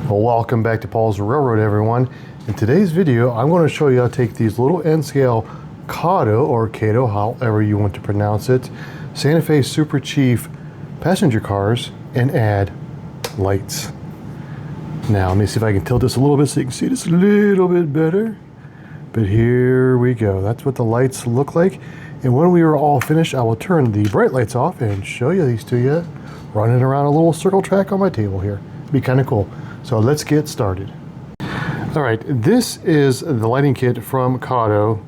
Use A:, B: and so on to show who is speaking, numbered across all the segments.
A: Well, welcome back to Paul's Railroad, everyone. In today's video, I'm going to show you how to take these little N-scale Kato, or Kato, however you want to pronounce it, Santa Fe Super Chief passenger cars and add lights. Now, let me see if I can tilt this a little bit so you can see this a little bit better. But here we go. That's what the lights look like. And when we are all finished, I will turn the bright lights off and show you these to you running around a little circle track on my table here. It'd be kind of cool. So let's get started. All right, this is the lighting kit from Kato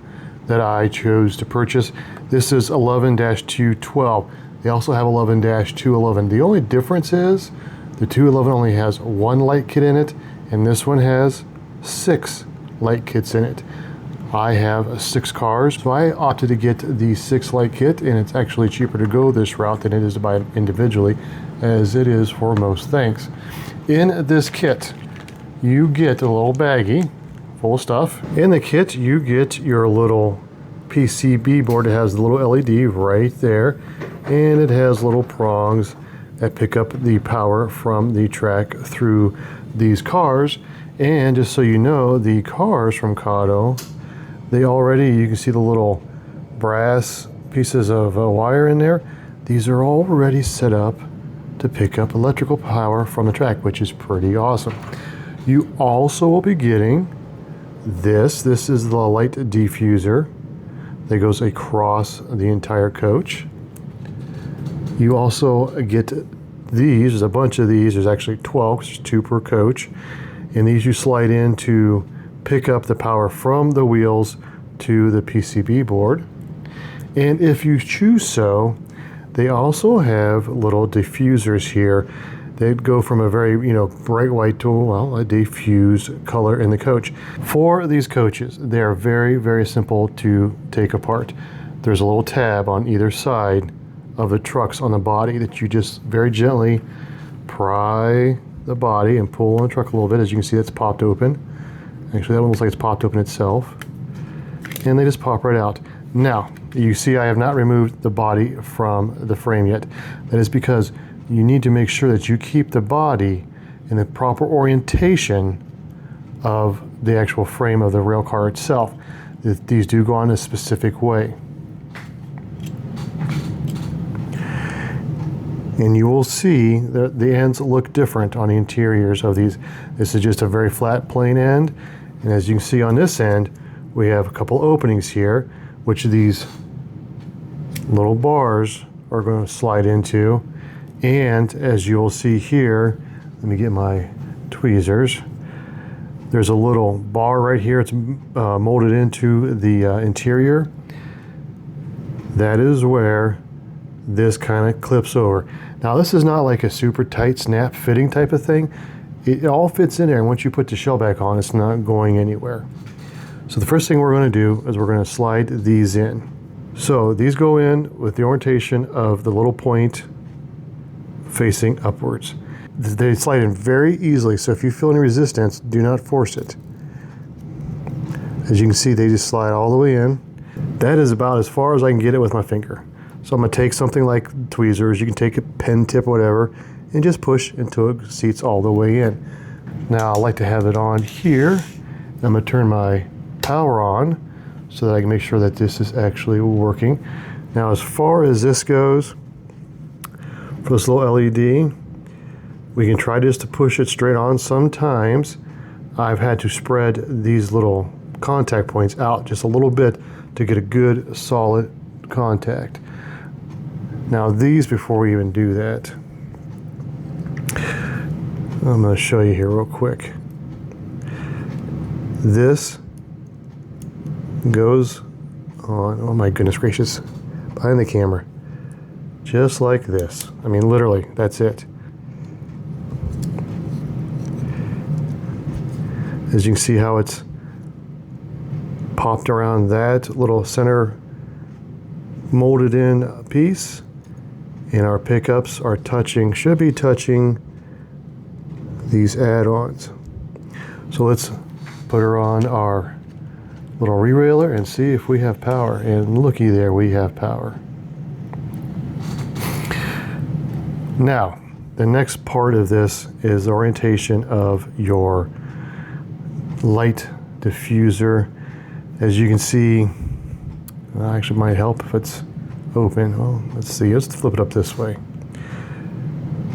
A: that I chose to purchase. This is 11-212. They also have 11-211. The only difference is the 211 only has one light kit in it, and this one has 6 light kits in it. I have 6 cars, so I opted to get the 6 light kit, and it's actually cheaper to go this route than it is to buy it individually, as it is for most things. In this kit, you get a little baggie full of stuff. In the kit, you get your little PCB board. It has the little LED right there, and it has little prongs that pick up the power from the track through these cars. And just so you know, the cars from Kato, you can see the little brass pieces of wire in there. These are already set up to pick up electrical power from the track, which is pretty awesome. You also will be getting this. This is the light diffuser that goes across the entire coach. You also get these. There's a bunch of these. There's actually 12, because there's 2 per coach. And these you slide in to pick up the power from the wheels to the PCB board. And if you choose so, they also have little diffusers here. They go from a very, bright white to, well, a diffused color in the coach. For these coaches, they are very, very simple to take apart. There's a little tab on either side of the trucks on the body that you just very gently pry the body and pull on the truck a little bit. As you can see, that's popped open. Actually, that one looks like it's popped open itself. And they just pop right out. Now, you see I have not removed the body from the frame yet. That is because you need to make sure that you keep the body in the proper orientation of the actual frame of the rail car itself. These do go on a specific way. And you will see that the ends look different on the interiors of these. This is just a very flat, plain end. And as you can see on this end, we have a couple openings here, which these little bars are going to slide into. And as you will see here, let me get my tweezers. There's a little bar right here. It's molded into the interior. That is where this kind of clips over. Now, this is not like a super tight snap fitting type of thing. It all fits in there, and once you put the shell back on, it's not going anywhere. So the first thing we're going to do is we're going to slide these in. So these go in with the orientation of the little point facing upwards. They slide in very easily, so if you feel any resistance, do not force it. As you can see, they just slide all the way in. That is about as far as I can get it with my finger. So I'm going to take something like tweezers, you can take a pen tip, whatever, and just push until it seats all the way in. Now I like to have it on here. I'm going to turn my power on so that I can make sure that this is actually working. Now, as far as this goes, for this little LED, we can try just to push it straight on. Sometimes I've had to spread these little contact points out just a little bit to get a good solid contact. Now these, before we even do that, I'm going to show you here real quick. This goes on, oh my goodness gracious, behind the camera, just like this. I mean, literally, that's it. As you can see how it's popped around that little center molded in piece, and our pickups are touching, should be touching these add-ons. So let's put her on our little re-railer and see if we have power. And looky there, we have power. Now, the next part of this is the orientation of your light diffuser. As you can see, actually might help if it's open. Well, let's see, let's flip it up this way.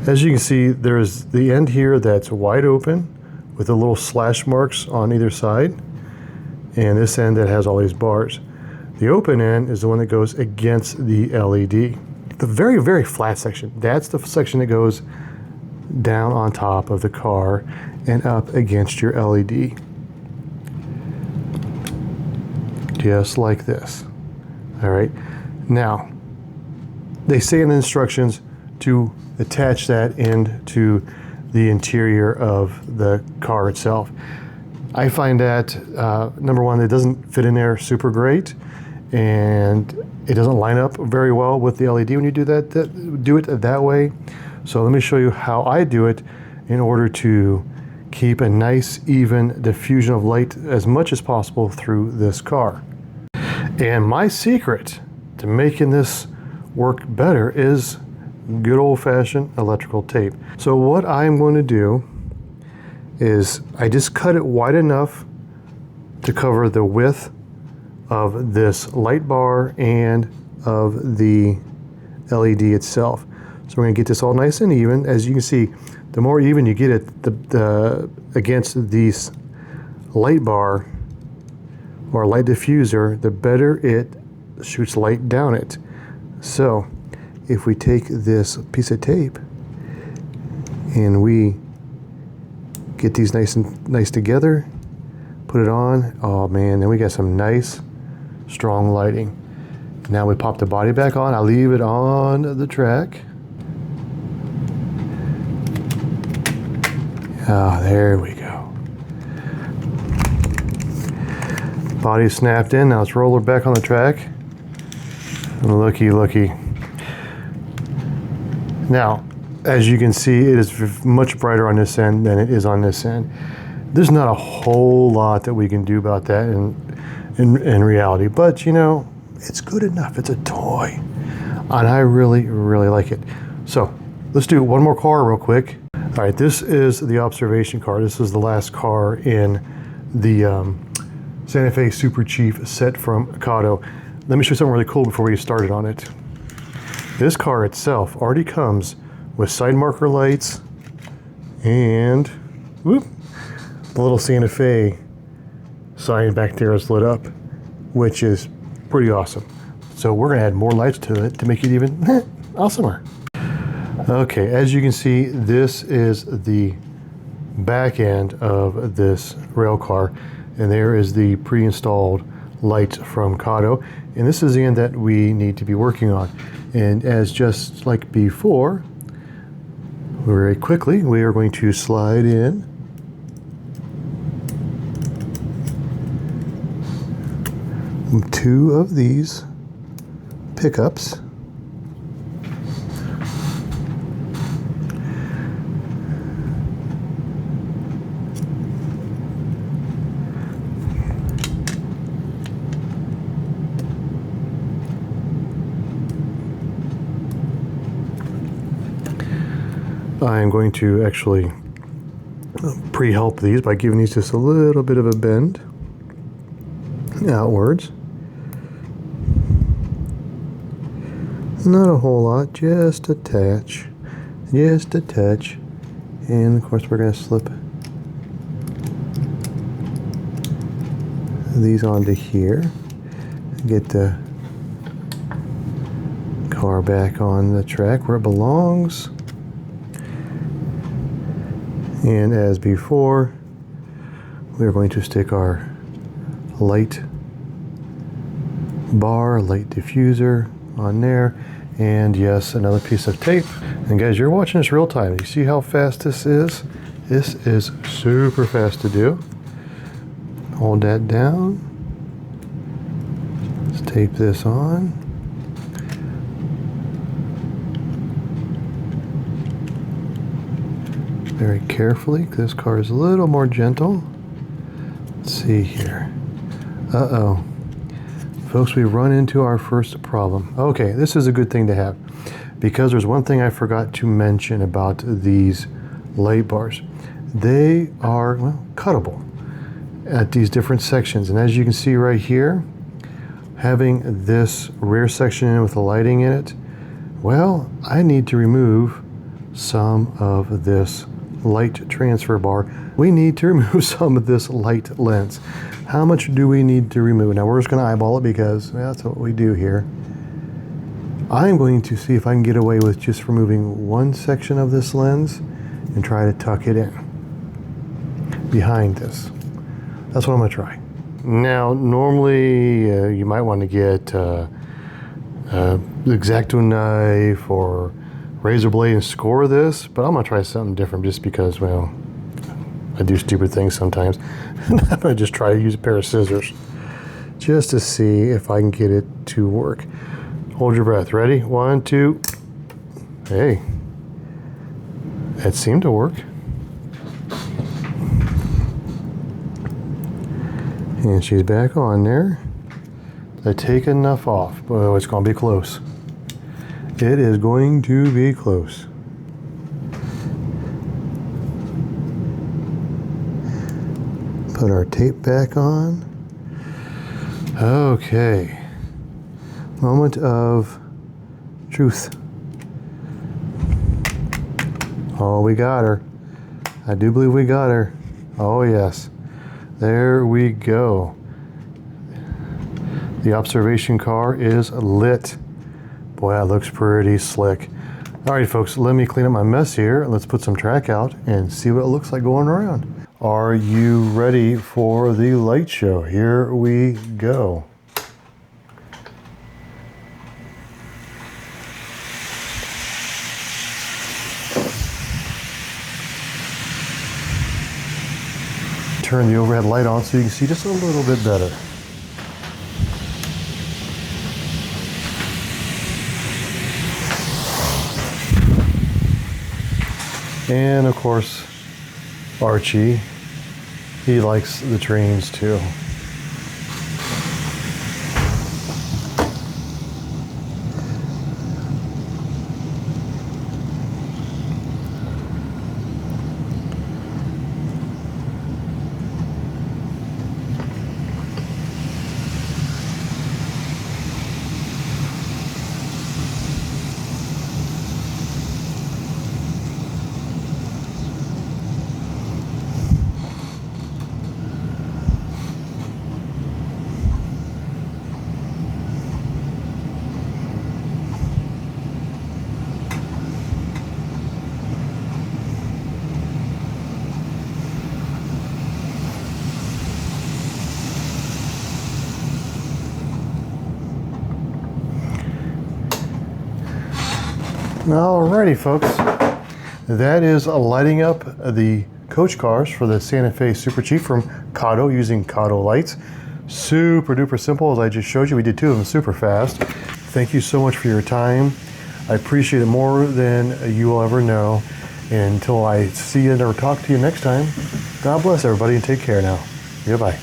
A: As you can see, there's the end here that's wide open with the little slash marks on either side, and this end that has all these bars. The open end is the one that goes against the LED. The very, very flat section, that's the section that goes down on top of the car and up against your LED. Just like this. All right. Now, they say in the instructions to attach that into the interior of the car itself. I find that, number one, it doesn't fit in there super great, and it doesn't line up very well with the LED when you do do it that way. So let me show you how I do it in order to keep a nice, even diffusion of light as much as possible through this car. And my secret to making this work better is good old-fashioned electrical tape. So what I'm going to do is I just cut it wide enough to cover the width of this light bar and of the LED itself. So we're going to get this all nice and even. As you can see, the more even you get it against this light bar or light diffuser, the better it shoots light down it. So if we take this piece of tape and we get these nice together, put it on, oh man, then we got some nice strong lighting. Now we pop the body back on. I leave it on the track. Ah, there we go. Body snapped in. Now let's roll her back on the track. Looky, looky. Now, as you can see, it is much brighter on this end than it is on this end. There's not a whole lot that we can do about that in reality, but you know, it's good enough. It's a toy, and I really, really like it. So let's do one more car real quick. All right, this is the observation car. This is the last car in the Santa Fe Super Chief set from Kato. Let me show you something really cool before we get started on it. This car itself already comes with side marker lights and whoop, the little Santa Fe sign back there is lit up, which is pretty awesome. So we're gonna add more lights to it to make it even awesomer. Okay, as you can see, this is the back end of this rail car, and there is the pre-installed lights from Kato, and this is the end that we need to be working on. And as just like before, very quickly, we are going to slide in two of these pickups. I am going to actually pre-help these by giving these just a little bit of a bend outwards. Not a whole lot, just a touch. Just a touch. And of course we're going to slip these onto here. Get the car back on the track where it belongs. And as before, we're going to stick our light bar, light diffuser on there, and yes, another piece of tape. And guys, you're watching this real time. You see how fast this is? This is super fast to do. Hold that down. Let's tape this on. Very carefully, because this car is a little more gentle. Let's see here. Folks, we run into our first problem. Okay, this is a good thing to have, because there's one thing I forgot to mention about these light bars. They are, well, cuttable at these different sections. And as you can see right here, having this rear section in with the lighting in it, well, I need to remove some of this light transfer bar. We need to remove some of this light lens. How much do we need to remove? Now we're just going to eyeball it because that's what we do here. I'm going to see if I can get away with just removing one section of this lens and try to tuck it in behind this. That's what I'm going to try. Now, normally you might want to get the X-Acto knife or razor blade and score this, but I'm going to try something different just because, well, I do stupid things sometimes. I'm going to just try to use a pair of scissors just to see if I can get it to work. Hold your breath. Ready? 1, 2. Hey, that seemed to work. And she's back on there. I take enough off. Oh, it's going to be close. It is going to be close. Put our tape back on. Okay. Moment of truth. Oh, we got her. I do believe we got her. Oh, yes. There we go. The observation car is lit. Boy, that looks pretty slick. All right, folks, let me clean up my mess here. Let's put some track out and see what it looks like going around. Are you ready for the light show? Here we go. Turn the overhead light on so you can see just a little bit better. And of course, Archie, he likes the trains too. Alrighty, folks, that is lighting up the coach cars for the Santa Fe Super Chief from Kato using Kato lights. Super duper simple, as I just showed you. We did 2 of them super fast. Thank you so much for your time. I appreciate it more than you will ever know. And until I see you or talk to you next time, God bless everybody and take care now. Goodbye.